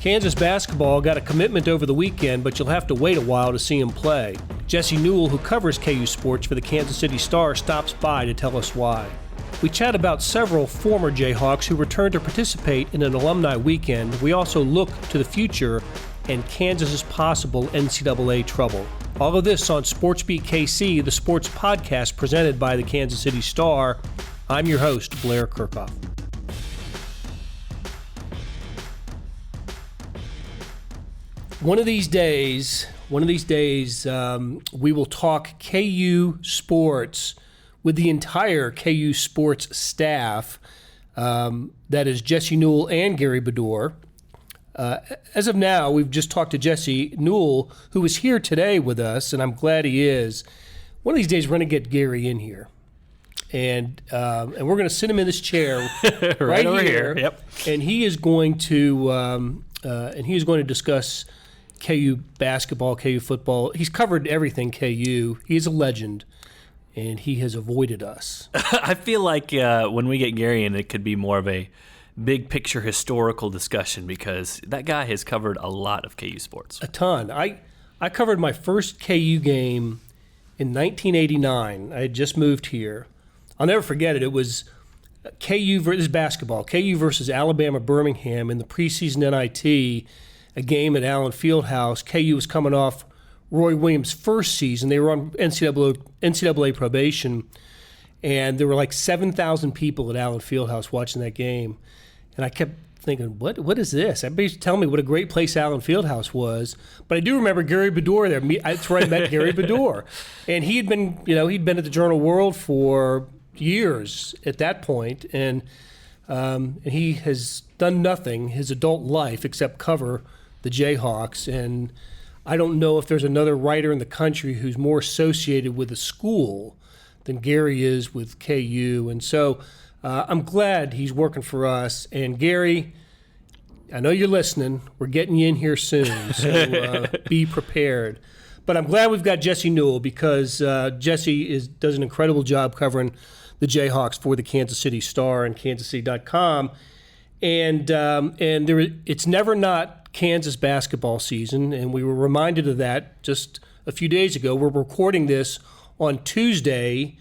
Kansas basketball got a commitment over the weekend, but you'll have to wait a while to see him play. Jesse Newell, who covers KU sports for the Kansas City Star, stops by to tell us why. We chat about several former Jayhawks who returned to participate in an alumni weekend. We also look to the future and Kansas's possible NCAA trouble. All of this on SportsBeat KC, the sports podcast presented by the Kansas City Star. I'm your host, Blair Kerkhoff. One of these days, we will talk KU sports with the entire KU sports staff. That is Jesse Newell and Gary Bedore. As of now, we've just talked to Jesse Newell, who is here today with us, and I'm glad he is. One of these days, we're going to get Gary in here, and we're going to sit him in this chair right over here. Yep. And he is going to discuss KU basketball, KU football. He's covered everything KU. He's a legend, and he has avoided us. I feel like when we get Gary in, it could be more of a big picture historical discussion because that guy has covered a lot of KU sports. A ton. I covered my first KU game in 1989. I had just moved here. I'll never forget it. It was KU versus basketball. KU versus Alabama Birmingham in the preseason NIT, a game at Allen Fieldhouse. KU was coming off Roy Williams' first season. They were on NCAA probation, and there were like 7,000 people at Allen Fieldhouse watching that game. And I kept thinking, what is this? Everybody used to tell me what a great place Allen Fieldhouse was. But I do remember Gary Bedore there. That's where I met Gary Bedore. And he'd been at the Journal World for years at that point, and he has done nothing his adult life except cover the Jayhawks. And I don't know if there's another writer in the country who's more associated with a school than Gary is with KU. And so I'm glad he's working for us. And Gary, I know you're listening. We're getting you in here soon, so be prepared. But I'm glad we've got Jesse Newell because Jesse does an incredible job covering the Jayhawks for the Kansas City Star and kansascity.com. And it's never not Kansas basketball season, and we were reminded of that just a few days ago. We're recording this on Tuesday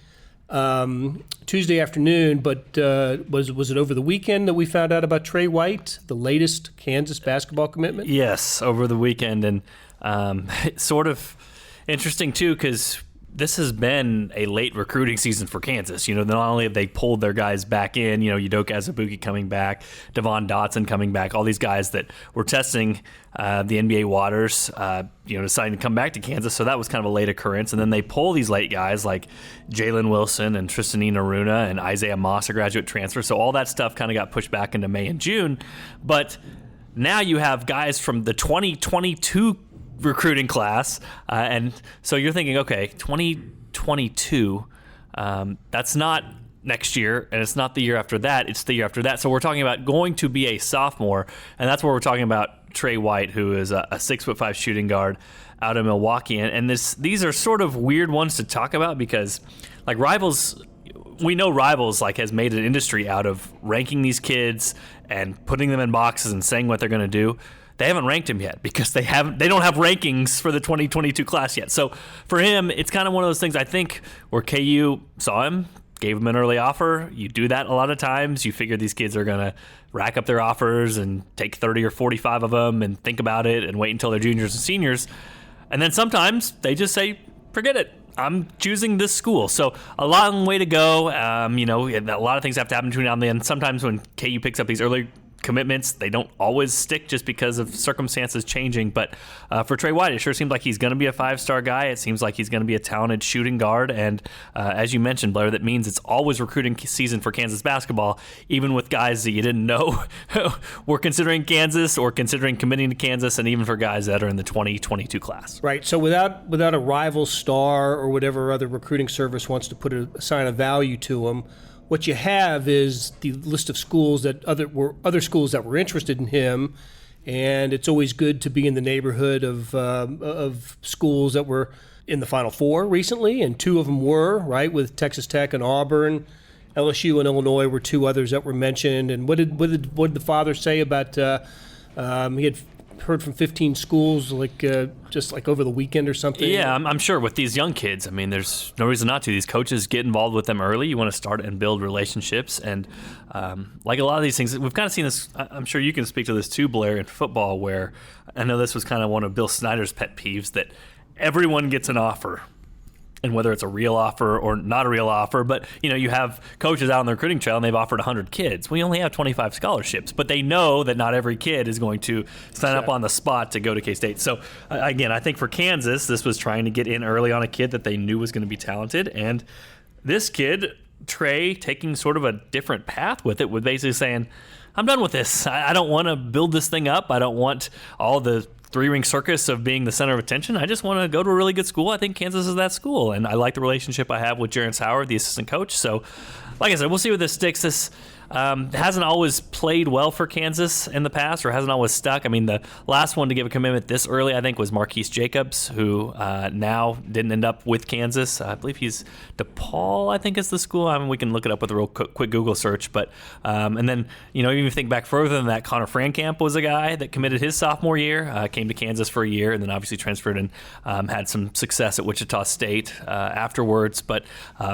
afternoon, but was it over the weekend that we found out about Tre White, the latest Kansas basketball commitment? Yes, over the weekend, and it's sort of interesting too because this has been a late recruiting season for Kansas. Not only have they pulled their guys back in, Udoka Azubuike coming back, Devon Dotson coming back, all these guys that were testing the NBA waters, deciding to come back to Kansas. So that was kind of a late occurrence. And then they pull these late guys like Jalen Wilson and Tristan Enaruna and Isaiah Moss, a graduate transfer. So all that stuff kind of got pushed back into May and June. But now you have guys from the 2022 recruiting class, and so you're thinking, okay, 2022, that's not next year, and it's not the year after that, it's the year after that. So we're talking about going to be a sophomore, and that's where we're talking about Tre White, who is a 6'5" shooting guard out of Milwaukee. And these are sort of weird ones to talk about because, like, Rivals, we know Rivals has made an industry out of ranking these kids and putting them in boxes and saying what they're going to do. They haven't ranked him yet because they don't have rankings for the 2022 class yet. So for him, it's kind of one of those things, I think, where KU saw him, gave him an early offer. You do that a lot of times. You figure these kids are going to rack up their offers and take 30 or 45 of them and think about it and wait until they're juniors and seniors. And then sometimes they just say, forget it. I'm choosing this school. So a long way to go. A lot of things have to happen between now and then. Sometimes when KU picks up these early commitments, they don't always stick just because of circumstances changing. But for Tre White, it sure seems like he's going to be a 5-star guy. It seems like he's going to be a talented shooting guard. And as you mentioned, Blair, that means it's always recruiting season for Kansas basketball, even with guys that you didn't know were considering Kansas or considering committing to Kansas, and even for guys that are in the 2022 class. Right. So without a rival star or whatever other recruiting service wants to assign a value to them, what you have is the list of schools that other schools that were interested in him, and it's always good to be in the neighborhood of schools that were in the Final Four recently, and two of them were, right, with Texas Tech and Auburn. LSU and Illinois were two others that were mentioned. And what did the father say about he had heard from 15 schools, just like over the weekend or something. Yeah, I'm sure with these young kids, I mean, there's no reason not to. These coaches get involved with them early. You want to start and build relationships. And like a lot of these things, we've kind of seen this. I'm sure you can speak to this too, Blair, in football, where I know this was kind of one of Bill Snyder's pet peeves, that everyone gets an offer. And whether it's a real offer or not a real offer, but you have coaches out on the recruiting trail and they've offered 100 kids. We only have 25 scholarships, but they know that not every kid is going to sign up on the spot to go to K-State. So again, I think for Kansas, this was trying to get in early on a kid that they knew was going to be talented. And this kid, Tre, taking sort of a different path with it, was basically saying, I'm done with this. I don't want to build this thing up. I don't want all the three-ring circus of being the center of attention. I just want to go to a really good school. I think Kansas is that school, and I like the relationship I have with Jaron Sauer, the assistant coach. So, like I said, we'll see where this sticks. This hasn't always played well for Kansas in the past, or hasn't always stuck. I mean, the last one to give a commitment this early, I think, was Marquise Jacobs, who now didn't end up with Kansas. I believe he's DePaul, I think is the school. I mean, we can look it up with a real quick Google search. But and then, even think back further than that, Connor Frankamp was a guy that committed his sophomore year, came to Kansas for a year, and then obviously transferred and had some success at Wichita State afterwards. But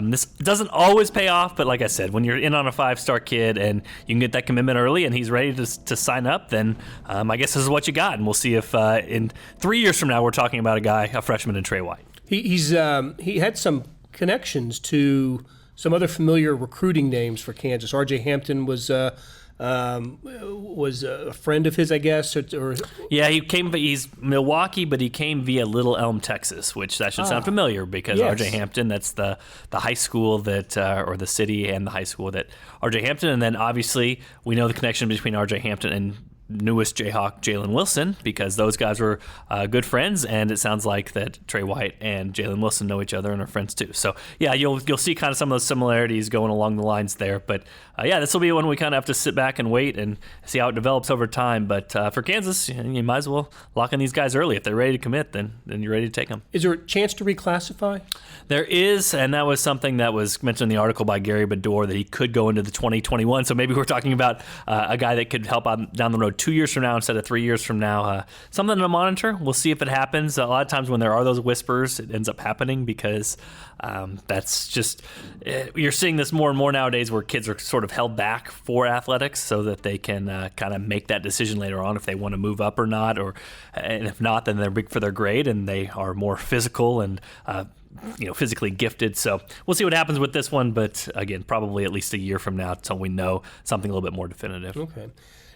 this doesn't always pay off. But like I said, when you're in on a five-star kid and you can get that commitment early and he's ready to sign up, then I guess this is what you got. And we'll see if in 3 years from now we're talking about a freshman in Tre White. He had some connections to some other familiar recruiting names for Kansas. R.J. Hampton was a friend of his, I guess. Yeah, he's Milwaukee, but he came via Little Elm, Texas, which that should sound familiar because yes. R.J. Hampton, that's the high school that, or the city and the high school that R.J. Hampton, and then obviously we know the connection between R.J. Hampton and newest Jayhawk Jalen Wilson, because those guys were good friends, and it sounds like that Tre White and Jalen Wilson know each other and are friends too. So yeah, you'll see kind of some of those similarities going along the lines there. But this will be one we kind of have to sit back and wait and see how it develops over time. But for Kansas, you might as well lock in these guys early. If they're ready to commit, then you're ready to take them. Is there a chance to reclassify? There is, and that was something that was mentioned in the article by Gary Bedore, that he could go into the 2021. So maybe we're talking about a guy that could help out down the road 2 years from now instead of 3 years from now. Something to monitor. We'll see if it happens. A lot of times when there are those whispers, it ends up happening because that's just you're seeing this more and more nowadays, where kids are sort of held back for athletics so that they can kind of make that decision later on if they want to move up or not, and if not, then they're big for their grade and they are more physical and physically gifted. So we'll see what happens with this one, but again, probably at least a year from now until we know something a little bit more definitive. Okay.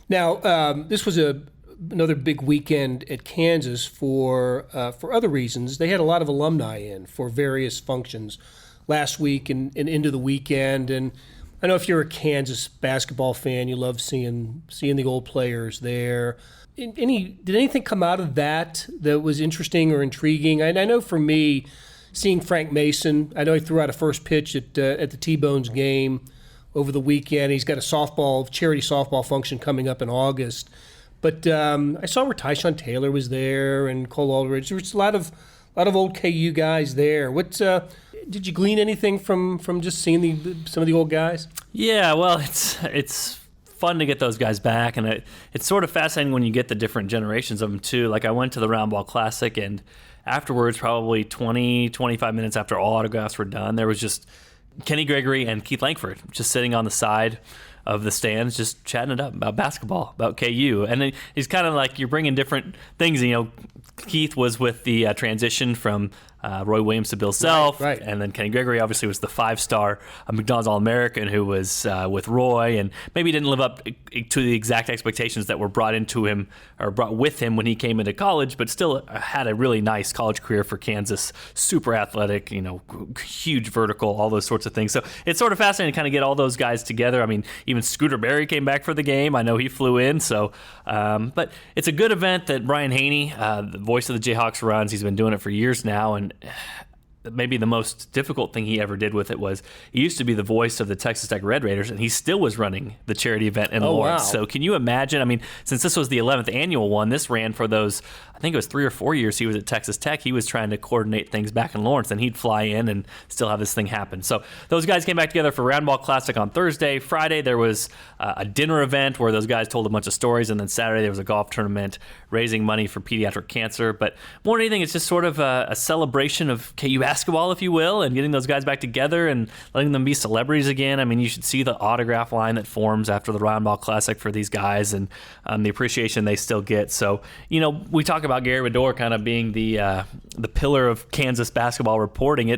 Now, this was another big weekend at Kansas for other reasons. They had a lot of alumni in for various functions last week and into the weekend. And I know if you're a Kansas basketball fan, you love seeing the old players there. Did anything come out of that was interesting or intriguing? I know for me, seeing Frank Mason, I know he threw out a first pitch at the T-Bones game over the weekend. He's got a charity softball function coming up in August. But I saw where Tyshawn Taylor was there and Cole Aldridge. There was a lot of old KU guys there. Did you glean anything from just seeing some of the old guys? Yeah, well, it's fun to get those guys back, and it's sort of fascinating when you get the different generations of them too. Like I went to the Round Ball Classic, and afterwards, probably 20, 25 minutes after all autographs were done, there was just Kenny Gregory and Keith Langford just sitting on the side of the stands, just chatting it up about basketball, about KU. And he's kind of like, you're bringing different things. Keith was with the transition from Roy Williams to Bill Self. Right. And then Kenny Gregory obviously was the 5-star McDonald's All-American who was with Roy, and maybe didn't live up to the exact expectations that were brought with him when he came into college, but still had a really nice college career for Kansas. Super athletic, huge vertical, all those sorts of things. So it's sort of fascinating to kind of get all those guys together. I mean, even Scooter Berry came back for the game. I know he flew in. So, but it's a good event that Brian Haney, the voice of the Jayhawks, runs. He's been doing it for years now, and maybe the most difficult thing he ever did with it was he used to be the voice of the Texas Tech Red Raiders, and he still was running the charity event in Lawrence. Wow. So can you imagine? I mean, since this was the 11th annual one, this ran for those, I think it was 3 or 4 years he was at Texas Tech, he was trying to coordinate things back in Lawrence, and he'd fly in and still have this thing happen. So those guys came back together for Roundball Classic on Thursday. Friday there was a dinner event where those guys told a bunch of stories, and then Saturday there was a golf tournament raising money for pediatric cancer. But more than anything, it's just sort of a celebration of KU basketball, if you will, and getting those guys back together and letting them be celebrities again. I mean, you should see the autograph line that forms after the Roundball Classic for these guys, and the appreciation they still get. So, we talk about Gary Medore kind of being the pillar of Kansas basketball reporting.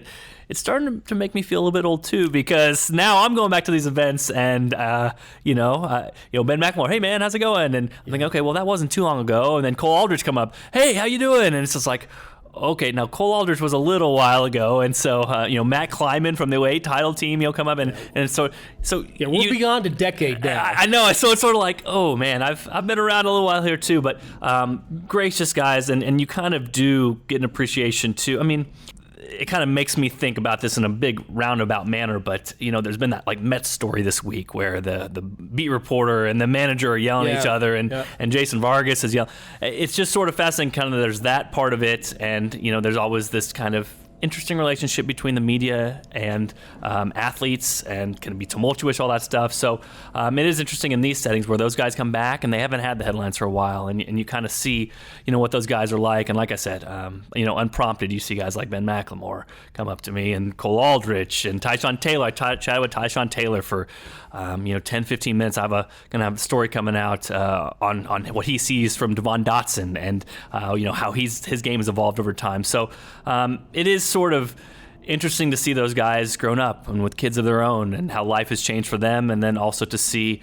It's starting to make me feel a little bit old too, because now I'm going back to these events and, Ben McLemore, hey man, how's it going? And I'm thinking, okay, well that wasn't too long ago. And then Cole Aldrich come up, hey, how you doing? And it's just like, okay, now Cole Aldrich was a little while ago, and so Matt Kleiman from the 08 title team, he'll come up, and so yeah, we're beyond a decade now. I know, so it's sort of like, oh man, I've been around a little while here too, but gracious guys, and you kind of do get an appreciation too. I mean, it kind of makes me think about this in a big roundabout manner, but there's been that like Mets story this week where the beat reporter and the manager are yelling at each other, and Jason Vargas is yelling. It's just sort of fascinating. Kind of there's that part of it, and there's always this kind of interesting relationship between the media and athletes, and can be tumultuous, all that stuff. So it is interesting in these settings where those guys come back and they haven't had the headlines for a while, and you kind of see what those guys are like. And like I said, unprompted, you see guys like Ben McLemore come up to me, and Cole Aldrich and Tyshawn Taylor. I chatted with Tyshawn Taylor for 10-15 minutes. I'm gonna have a story coming out on what he sees from Devon Dotson, and how his game has evolved over time. So it is sort of interesting to see those guys grown up and with kids of their own, and how life has changed for them, and then also to see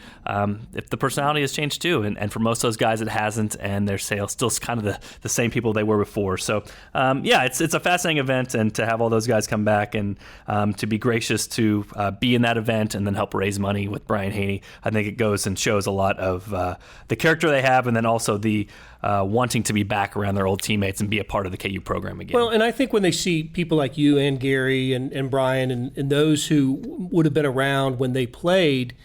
if the personality has changed too. And for most of those guys it hasn't, and they're still kind of the same people they were before. So it's a fascinating event, and to have all those guys come back and to be gracious to be in that event and then help raise money with Brian Haney, I think it goes and shows a lot of the character they have, and then also the wanting to be back around their old teammates and be a part of the KU program again. Well, and I think when they see people like you and Gary and Brian and those who would have been around when they played,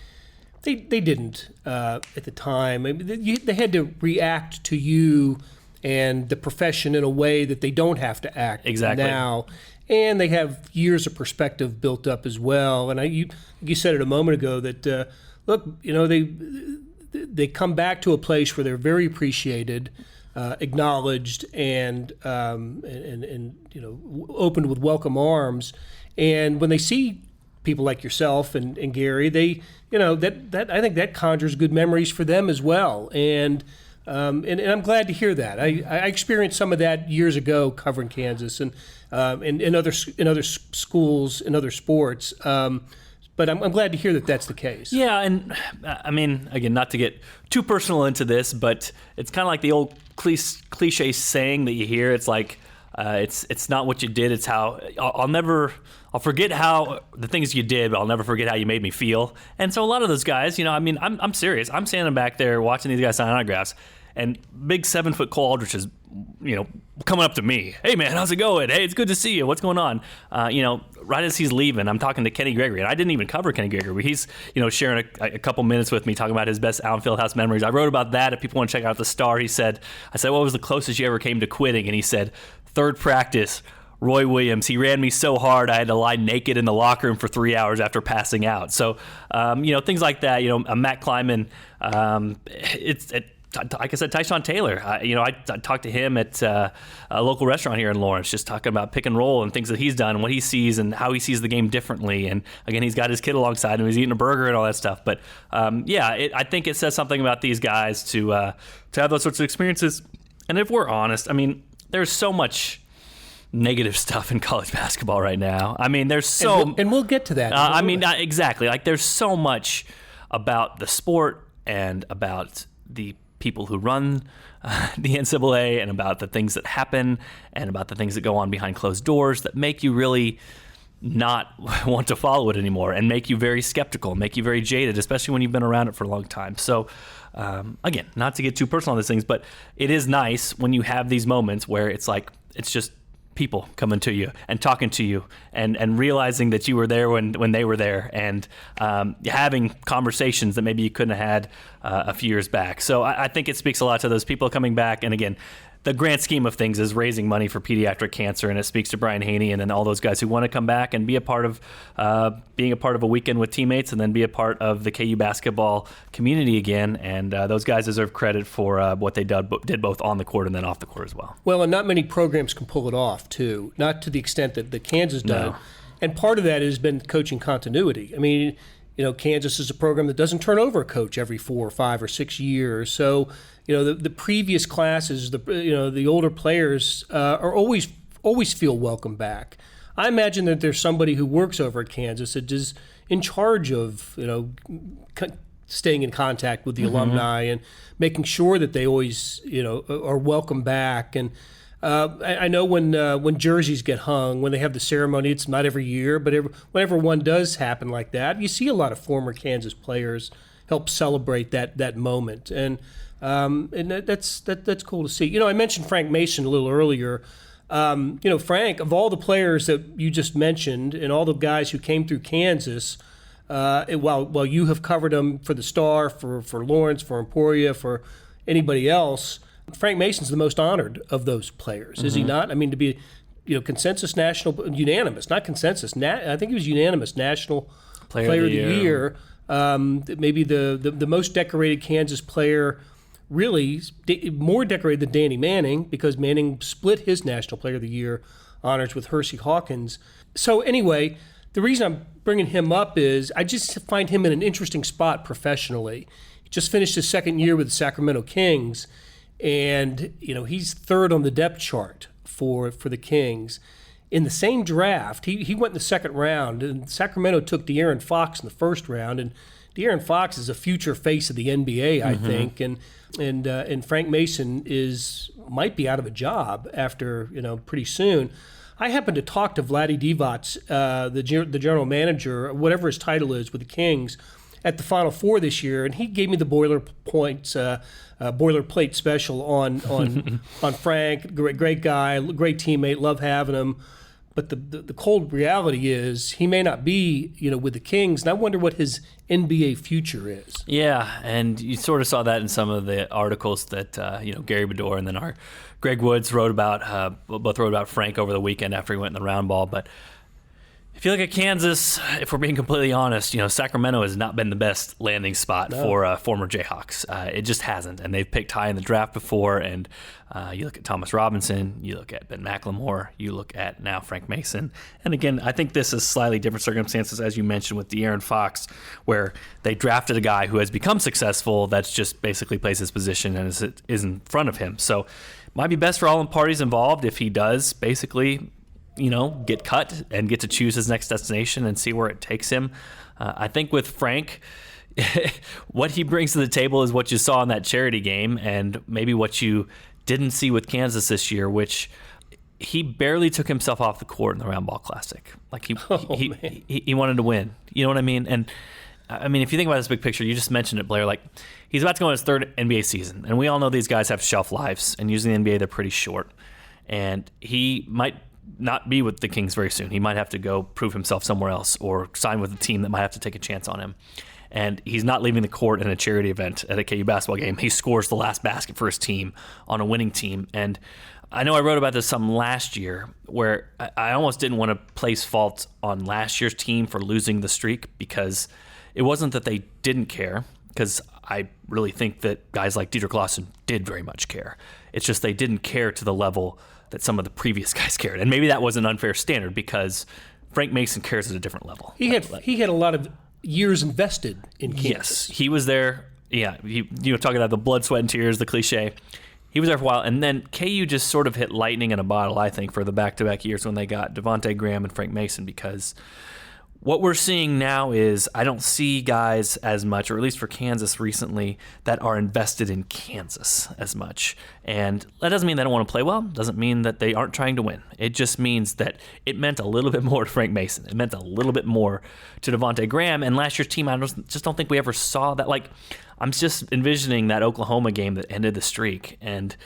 they didn't at the time. I mean, they had to react to you and the profession in a way that they don't have to act now. And they have years of perspective built up as well. And you said it a moment ago that, they come back to a place where they're very appreciated, acknowledged, and opened with welcome arms. And when they see people like yourself and Gary, they that I think that conjures good memories for them as well. And I'm glad to hear that. I experienced some of that years ago covering Kansas and in other schools and other sports. But I'm glad to hear that that's the case. Yeah, and I mean, again, not to get too personal into this, but it's kind of like the old cliche saying that you hear. It's like, it's not what you did, it's how. I'll forget how the things you did, but I'll never forget how you made me feel. And so a lot of those guys, I'm serious. I'm standing back there watching these guys sign autographs, and big 7-foot Cole Aldrich is, coming up to me. Hey man, how's it going? Hey, it's good to see you. What's going on? Right as he's leaving, I'm talking to Kenny Gregory, and I didn't even cover Kenny Gregory. He's, sharing a couple minutes with me, talking about his best Allen Fieldhouse memories. I wrote about that. If people want to check out the Star, I said, what was the closest you ever came to quitting? And he said, third practice, Roy Williams. He ran me so hard I had to lie naked in the locker room for 3 hours after passing out. So, things like that. Matt Kleiman. Like I said, Tyshawn Taylor. I talked to him at a local restaurant here in Lawrence, just talking about pick and roll and things that he's done and what he sees and how he sees the game differently. And again, he's got his kid alongside him. He's eating a burger and all that stuff. But I think it says something about these guys to have those sorts of experiences. And if we're honest, I mean, there's so much negative stuff in college basketball right now. I mean, there's so, and we'll get to that. Exactly. Like, there's so much about the sport and about the people who run the NCAA and about the things that happen and about the things that go on behind closed doors that make you really not want to follow it anymore and make you very skeptical, make you very jaded, especially when you've been around it for a long time. So, again, not to get too personal on these things, but it is nice when you have these moments where it's like, it's just people coming to you and talking to you and realizing that you were there when they were there, and having conversations that maybe you couldn't have had a few years back. So I think it speaks a lot to those people coming back. And again, the grand scheme of things is raising money for pediatric cancer, and it speaks to Brian Haney and then all those guys who want to come back and be a part of being a part of a weekend with teammates and then be a part of the KU basketball community again. And those guys deserve credit for what they did both on the court and then off the court as well. Well, and not many programs can pull it off, too, not to the extent that the Kansas done. No. And part of that has been coaching continuity. I mean, Kansas is a program that doesn't turn over a coach every 4 or 5 or 6 years. So, the previous classes, the older players are always feel welcome back. I imagine that there's somebody who works over at Kansas that is in charge of, staying in contact with the alumni and making sure that they always, are welcome back. And I know when jerseys get hung, when they have the ceremony, it's not every year, but whenever one does happen like that, you see a lot of former Kansas players help celebrate that moment, and that's cool to see. I mentioned Frank Mason a little earlier. Frank, of all the players that you just mentioned and all the guys who came through Kansas, while you have covered them for the Star, for Lawrence, for Emporia, for anybody else, Frank Mason's the most honored of those players, is he not? I mean, to be, consensus national, unanimous, not consensus. I think he was unanimous national player of the year. Maybe the most decorated Kansas player, really more decorated than Danny Manning, because Manning split his national player of the year honors with Hersey Hawkins. So anyway, the reason I'm bringing him up is I just find him in an interesting spot professionally. He just finished his second year with the Sacramento Kings. And, he's third on the depth chart for the Kings. In the same draft, he went in the second round, and Sacramento took De'Aaron Fox in the first round. And De'Aaron Fox is a future face of the NBA, I think. And Frank Mason might be out of a job after, pretty soon. I happened to talk to Vlade Divac, the general manager, whatever his title is with the Kings, at the Final Four this year, and he gave me the boilerplate special on Frank. Great guy, great teammate, love having him. But the cold reality is he may not be with the Kings, and I wonder what his NBA future is. Yeah, and you sort of saw that in some of the articles that Gary Bedore and then our Greg Woods both wrote about Frank over the weekend after he went in the round ball, but. If you look at Kansas, if we're being completely honest, Sacramento has not been the best landing spot for former Jayhawks. It just hasn't, and they've picked high in the draft before. And you look at Thomas Robinson, you look at Ben McLemore, you look at now Frank Mason. And again, I think this is slightly different circumstances, as you mentioned with De'Aaron Fox, where they drafted a guy who has become successful that's just basically plays his position and is in front of him. So it might be best for all parties involved if he does basically get cut and get to choose his next destination and see where it takes him. I think with Frank, what he brings to the table is what you saw in that charity game and maybe what you didn't see with Kansas this year, which he barely took himself off the court in the Round Ball Classic. Like he wanted to win. You know what I mean? And I mean, if you think about this big picture, you just mentioned it, Blair, like he's about to go on his third NBA season. And we all know these guys have shelf lives, and usually in the NBA, they're pretty short. And he might not be with the Kings very soon. He might have to go prove himself somewhere else or sign with a team that might have to take a chance on him. And he's not leaving the court in a charity event at a KU basketball game. He scores the last basket for his team on a winning team. And I know I wrote about this some last year where I almost didn't want to place fault on last year's team for losing the streak, because it wasn't that they didn't care, because I really think that guys like Dedrick Lawson did very much care. It's just they didn't care to the level that some of the previous guys cared. And maybe that was an unfair standard, because Frank Mason cares at a different level. He had a lot of years invested in Kansas. Yes, he was there. Yeah, talking about the blood, sweat, and tears, the cliche. He was there for a while, and then KU just sort of hit lightning in a bottle, I think, for the back-to-back years when they got Devontae Graham and Frank Mason, because what we're seeing now is I don't see guys as much, or at least for Kansas recently, that are invested in Kansas as much. And that doesn't mean they don't want to play well. Doesn't mean that they aren't trying to win. It just means that it meant a little bit more to Frank Mason. It meant a little bit more to Devontae Graham. And last year's team, I just don't think we ever saw that. Like, I'm just envisioning that Oklahoma game that ended the streak. And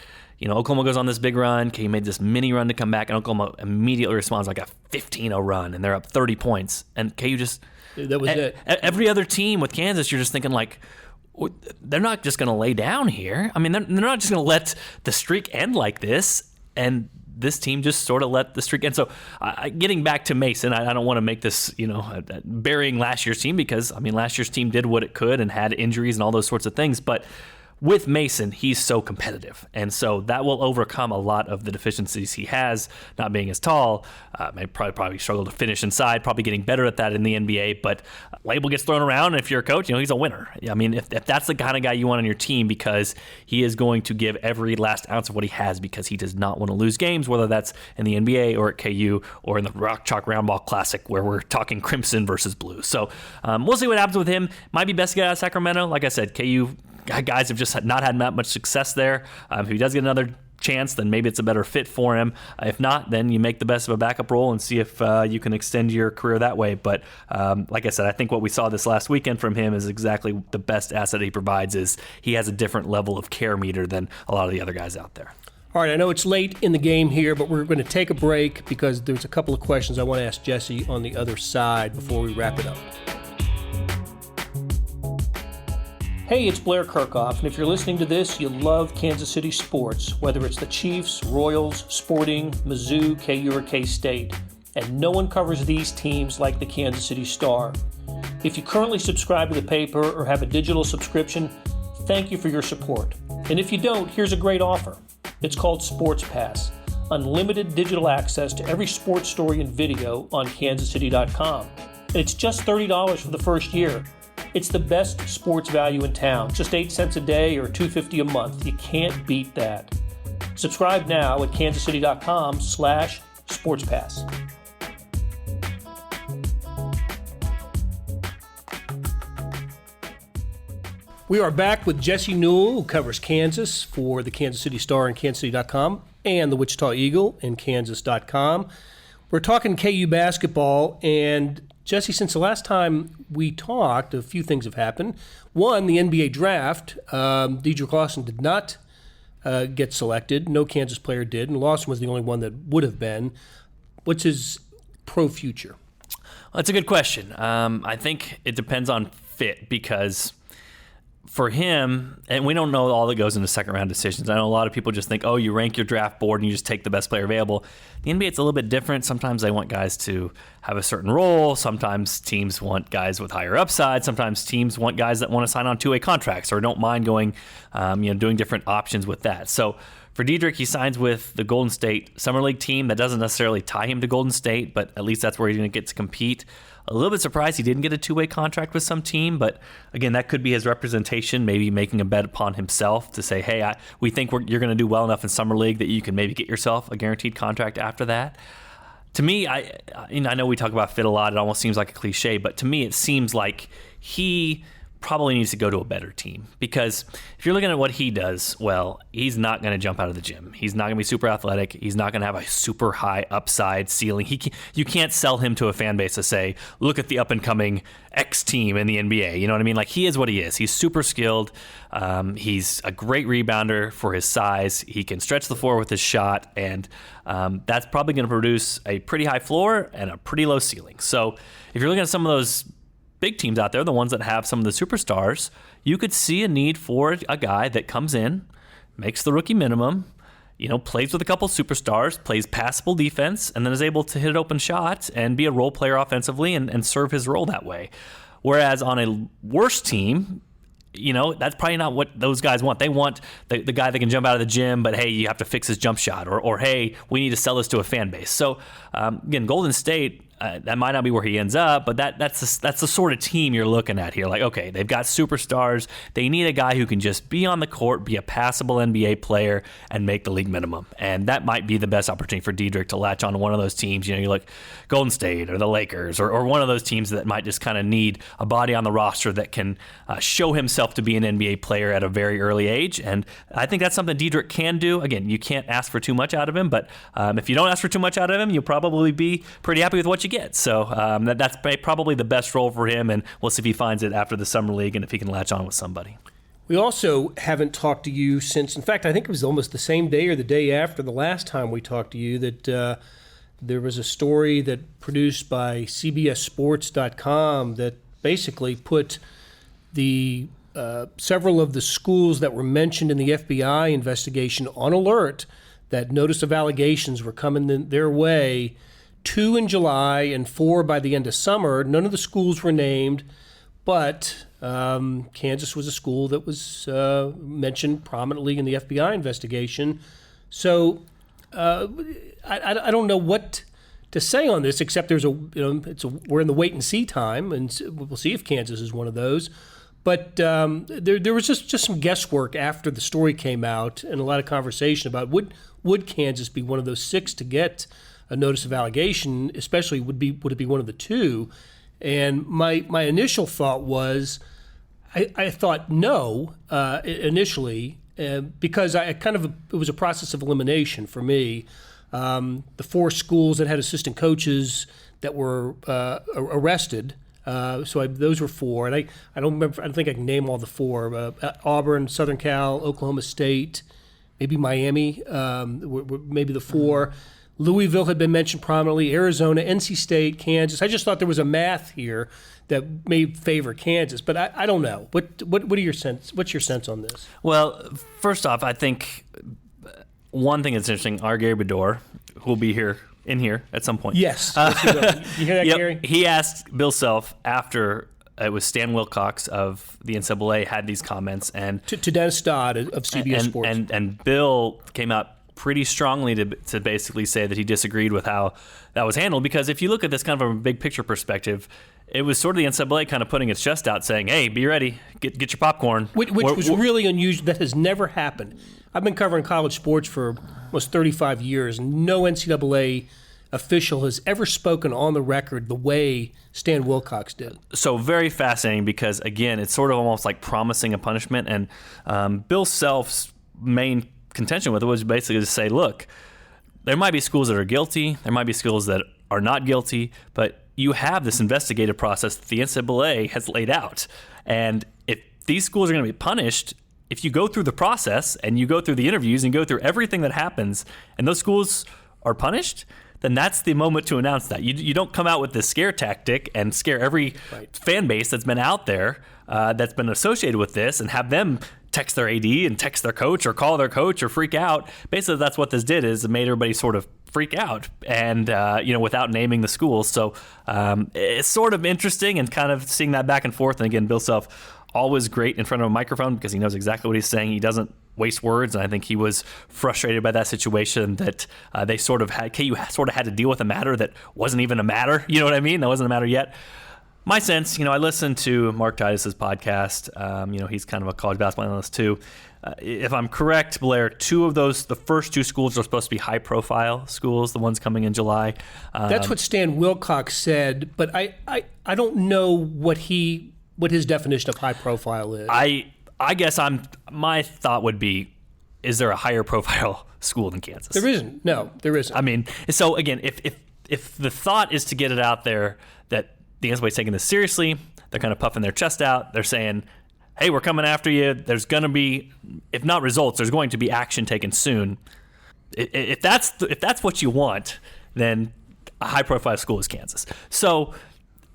Oklahoma goes on this big run. KU made this mini run to come back, and Oklahoma immediately responds like a 15-0 run, and they're up 30 points. And KU just... That was it. Every other team with Kansas, you're just thinking like, they're not just going to lay down here. I mean, they're not just going to let the streak end like this, and this team just sort of let the streak end. So getting back to Mason, I don't want to make this, burying last year's team, because, I mean, last year's team did what it could and had injuries and all those sorts of things. But with Mason, he's so competitive. And so that will overcome a lot of the deficiencies he has, not being as tall, may probably struggle to finish inside, probably getting better at that in the NBA. But label gets thrown around, and if you're a coach, he's a winner. I mean, if that's the kind of guy you want on your team, because he is going to give every last ounce of what he has, because he does not want to lose games, whether that's in the NBA or at KU or in the Rock Chalk Roundball Classic, where we're talking crimson versus blue. So we'll see what happens with him. Might be best to get out of Sacramento. Like I said, KU guys have just not had that much success there. If he does get another chance, then maybe it's a better fit for him. If not, then you make the best of a backup role and see if you can extend your career that way. But like I said, I think what we saw this last weekend from him is exactly the best asset he provides. Is he has a different level of care meter than a lot of the other guys out there. All right, I know it's late in the game here, but we're going to take a break because there's a couple of questions I want to ask Jesse on the other side before we wrap it up. Hey, it's Blair Kerkhoff, and if you're listening to this, you love Kansas City sports, whether it's the Chiefs, Royals, Sporting, Mizzou, KU, or K-State. And no one covers these teams like the Kansas City Star. If you currently subscribe to the paper or have a digital subscription, thank you for your support. And if you don't, here's a great offer. It's called Sports Pass, unlimited digital access to every sports story and video on kansascity.com. And it's just $30 for the first year. It's the best sports value in town, just 8 cents a day or $2.50 a month. You can't beat that. Subscribe now at kansascity.com/sportspass. We are back with Jesse Newell, who covers Kansas for the Kansas City Star and kansascity.com and the Wichita Eagle and kansas.com. We're talking KU basketball, and Jesse, since the last time we talked, a few things have happened. One, the NBA draft. Deidre Lawson did not get selected. No Kansas player did, and Lawson was the only one that would have been. What's his pro future? Well, that's a good question. I think it depends on fit, because for him, and we don't know all that goes into second round decisions. I know a lot of people just think, oh, you rank your draft board and you just take the best player available. The NBA, it's a little bit different. Sometimes they want guys to have a certain role. Sometimes teams want guys with higher upside. Sometimes teams want guys that want to sign on two-way contracts or don't mind going, doing different options with that. So for Diedrich, he signs with the Golden State Summer League team. That doesn't necessarily tie him to Golden State, but at least that's where he's going to get to compete. A little bit surprised he didn't get a two-way contract with some team, but again, that could be his representation, maybe making a bet upon himself to say, hey, we think you're going to do well enough in Summer League that you can maybe get yourself a guaranteed contract after that. To me, I know we talk about fit a lot. It almost seems like a cliche, but to me, it seems like he probably needs to go to a better team, because if you're looking at what he does, well, he's not going to jump out of the gym. He's not going to be super athletic. He's not going to have a super high upside ceiling. You can't sell him to a fan base to say, look at the up and coming X team in the NBA. You know what I mean? Like, he is what he is. He's super skilled. He's a great rebounder for his size. He can stretch the floor with his shot, and that's probably going to produce a pretty high floor and a pretty low ceiling. So if you're looking at some of those big teams out there, the ones that have some of the superstars, you could see a need for a guy that comes in, makes the rookie minimum, plays with a couple superstars, plays passable defense, and then is able to hit an open shot and be a role player offensively and serve his role that way. Whereas on a worse team, that's probably not what those guys want. They want the guy that can jump out of the gym, but hey, you have to fix his jump shot, or hey, we need to sell this to a fan base. So again, Golden State, that might not be where he ends up, but that's the sort of team you're looking at here. Like, okay, they've got superstars. They need a guy who can just be on the court, be a passable NBA player, and make the league minimum. And that might be the best opportunity for Diedrich to latch on to one of those teams. You look Golden State or the Lakers or one of those teams that might just kind of need a body on the roster that can show himself to be an NBA player at a very early age. And I think that's something Diedrich can do. Again, you can't ask for too much out of him, but if you don't ask for too much out of him, you'll probably be pretty happy with what you get. So that's probably the best role for him, and we'll see if he finds it after the Summer League and if he can latch on with somebody. We also haven't talked to you since, in fact, I think it was almost the same day or the day after the last time we talked to you, that there was a story that produced by CBSSports.com that basically put the several of the schools that were mentioned in the FBI investigation on alert that notice of allegations were coming their way, 2 in July and 4 by the end of summer. None of the schools were named, but Kansas was a school that was mentioned prominently in the FBI investigation. So I don't know what to say on this, except we're in the wait and see time, and we'll see if Kansas is one of those. But there was just some guesswork after the story came out, and a lot of conversation about would Kansas be one of those 6 to get a notice of allegation, especially would it be one of the 2? And my initial thought was, I thought no initially, because it was a process of elimination for me. The 4 schools that had assistant coaches that were arrested. Those were 4, and I don't remember. I don't think I can name all the 4. Auburn, Southern Cal, Oklahoma State, maybe Miami, were maybe the 4. Louisville had been mentioned prominently. Arizona, NC State, Kansas. I just thought there was a math here that may favor Kansas, but I don't know. What are your sense? What's your sense on this? Well, first off, I think one thing that's interesting. Our Gary Bedore, who will be in here at some point. Yes. Yes, you will. You hear that, Yep. Gary? He asked Bill Self after it was Stan Wilcox of the NCAA had these comments, and to Dennis Dodd of CBS Sports. And Bill came out pretty strongly to basically say that he disagreed with how that was handled, because if you look at this kind of from a big picture perspective, it was sort of the NCAA kind of putting its chest out saying, hey, be ready, get your popcorn. Which was really unusual. That has never happened. I've been covering college sports for almost 35 years. No NCAA official has ever spoken on the record the way Stan Wilcox did. So very fascinating, because, again, it's sort of almost like promising a punishment. And Bill Self's main contention with it was basically to say, look, there might be schools that are guilty, there might be schools that are not guilty, but you have this investigative process that the NCAA has laid out. And if these schools are going to be punished, if you go through the process and you go through the interviews and go through everything that happens and those schools are punished, then that's the moment to announce that. You don't come out with this scare tactic and scare every fan base that's been out there that's been associated with this and have them text their AD and text their coach or call their coach or freak out. Basically, that's what this did, is it made everybody sort of freak out and, without naming the schools. So it's sort of interesting and kind of seeing that back and forth. And again, Bill Self, always great in front of a microphone because he knows exactly what he's saying. He doesn't waste words, and I think he was frustrated by that situation that KU sort of had to deal with a matter that wasn't even a matter. You know what I mean? That wasn't a matter yet. My sense, I listened to Mark Titus's podcast. He's kind of a college basketball analyst too. If I'm correct, Blair, the first 2 schools are supposed to be high-profile schools, the ones coming in July. That's what Stan Wilcox said, but I don't know what his definition of high-profile is. I guess my thought would be, is there a higher-profile school than Kansas? There isn't. No, there isn't. I mean, so again, if the thought is to get it out there that the NCAA is taking this seriously, they're kind of puffing their chest out. They're saying, hey, we're coming after you. There's going to be, if not results, there's going to be action taken soon. If that's what you want, then a high-profile school is Kansas. So,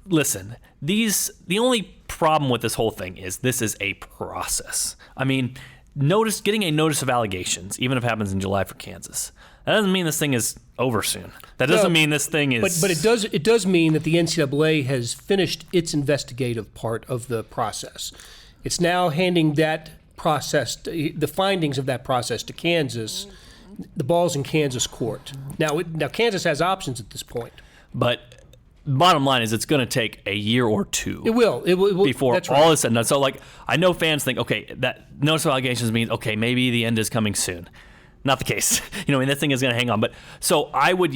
listen, the only problem with this whole thing is this is a process. I mean, getting a notice of allegations, even if it happens in July for Kansas, that doesn't mean this thing is over soon. That doesn't mean this thing is... But it does mean that the NCAA has finished its investigative part of the process. It's now handing that process, the findings of that process, to Kansas. The ball's in Kansas court. Now Kansas has options at this point. But bottom line is, it's going to take a year or 2. It will. Before that's all right. is said and done. So, I know fans think, okay, that notice of allegations means, okay, maybe the end is coming soon. Not the case. This thing is going to hang on. But so I would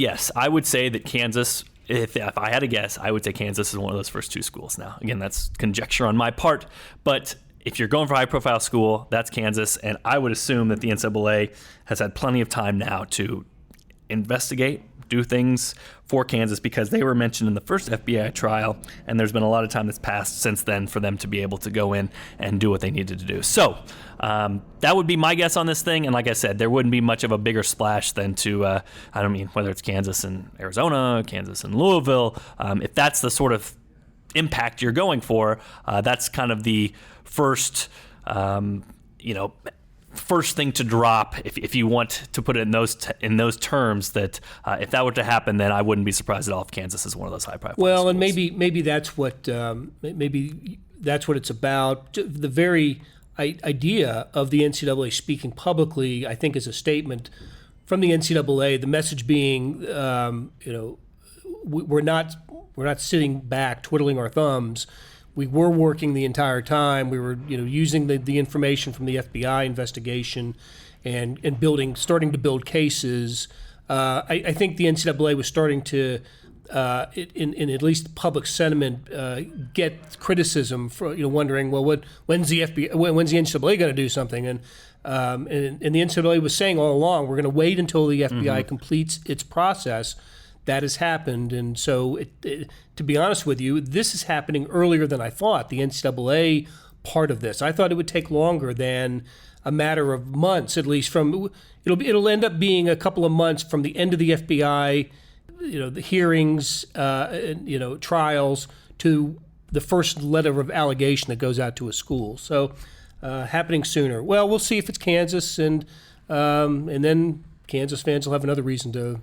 say that Kansas, if I had to guess, I would say Kansas is one of those first 2 schools. Now, again, that's conjecture on my part, but if you're going for a high-profile school, that's Kansas, and I would assume that the NCAA has had plenty of time now to investigate, do things for Kansas, because they were mentioned in the first FBI trial, and there's been a lot of time that's passed since then for them to be able to go in and do what they needed to do. So that would be my guess on this thing, and like I said, there wouldn't be much of a bigger splash than to, whether it's Kansas and Arizona, Kansas and Louisville, if that's the sort of impact you're going for, that's kind of the first, first thing to drop, if you want to put it in those terms. That if that were to happen, then I wouldn't be surprised at all if Kansas is one of those high-profile schools. And maybe that's what it's about. The very idea of the NCAA speaking publicly, I think, is a statement from the NCAA. The message being, we're not sitting back twiddling our thumbs. We were working the entire time. We were, using the information from the FBI investigation and starting to build cases. I think the NCAA was starting to, in at least public sentiment, get criticism for wondering, well, when's the NCAA going to do something? And the NCAA was saying all along, we're going to wait until the FBI completes its process. That has happened, and so to be honest with you, this is happening earlier than I thought. The NCAA part of this, I thought it would take longer than a matter of months, at least. It'll end up being a couple of months from the end of the FBI, the hearings, trials, to the first letter of allegation that goes out to a school. So happening sooner. Well, we'll see if it's Kansas, and then Kansas fans will have another reason to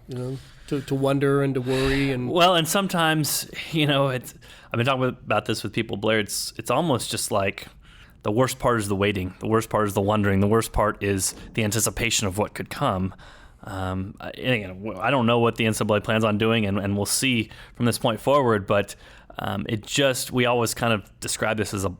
wonder and to worry. And sometimes, I've been talking about this with people, Blair. It's almost just like the worst part is the waiting. The worst part is the wondering. The worst part is the anticipation of what could come. And again, I don't know what the NCAA plans on doing, and we'll see from this point forward. But we always kind of describe this as a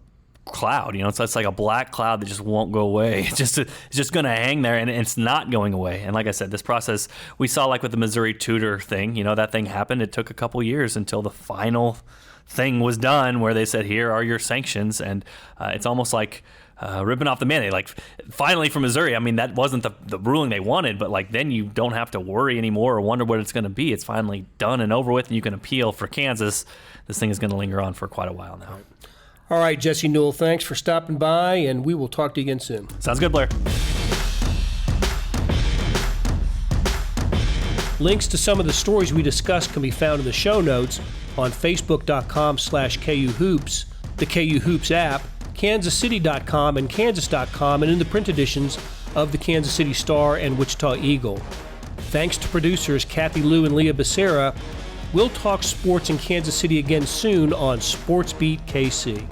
cloud, so it's like a black cloud that just won't go away. It's just going to hang there, and it's not going away. And like I said, this process we saw, like with the Missouri tutor thing, that thing happened. It took a couple years until the final thing was done, where they said, here are your sanctions. And it's almost like ripping off the Band-Aid. Like, finally for Missouri, that wasn't the ruling they wanted, but then you don't have to worry anymore or wonder what it's going to be. It's finally done and over with, and you can appeal. For Kansas, this thing is going to linger on for quite a while now. All right, Jesse Newell, thanks for stopping by, and we will talk to you again soon. Sounds good, Blair. Links to some of the stories we discussed can be found in the show notes on facebook.com/KU Hoops, the KU Hoops app, kansascity.com and kansas.com, and in the print editions of the Kansas City Star and Wichita Eagle. Thanks to producers Kathy Liu and Leah Becerra. We'll talk sports in Kansas City again soon on Sports Beat KC.